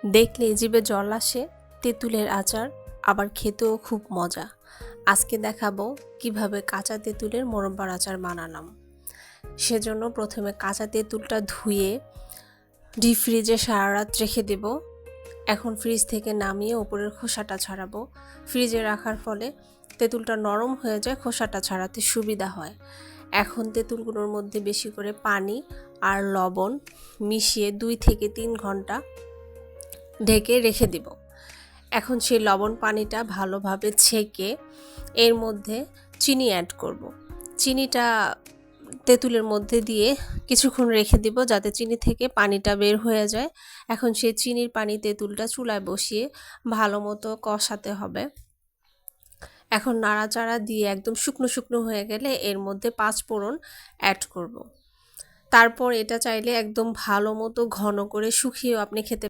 দেখলেই জিভে জল আসে তেঁতুলের আচার, আবার খেতেও খুব মজা। আজকে দেখাবো কিভাবে কাঁচা তেঁতুলের মোরব্বার আচার বানালাম। সেজন্য প্রথমে কাঁচা তেঁতুলটা ধুয়ে ডিপ ফ্রিজে সারা রাত রেখে দেব। এখন ফ্রিজ থেকে নামিয়ে ওপরের খোসাটা ছাড়াবো। ফ্রিজে রাখার ফলে তেঁতুলটা নরম হয়ে যায়, খোসাটা ছাড়াতে সুবিধা হয়। এখন তেঁতুলগুলোর মধ্যে বেশি করে পানি আর লবণ মিশিয়ে 2 থেকে 3 ঘন্টা ঢেকে রেখে দিব। এখন সেই লবণ পানিটা ভালোভাবে ছেঁকে এর মধ্যে চিনি অ্যাড করব। চিনিটা তেঁতুলের মধ্যে দিয়ে কিছুক্ষণ রেখে দিব যাতে চিনি থেকে পানিটা বের হয়ে যায়। এখন সেই চিনির পানি তেঁতুলটা চুলায় বসিয়ে ভালো মতো কষাতে হবে। এখন নাড়াচাড়া দিয়ে একদম শুকনো শুকনো হয়ে গেলে এর মধ্যে 5 ফোড়ন অ্যাড করব। তারপর এটা চাইলে একদম ভালো মতো ঘন করে শুকিয়েও আপনি খেতে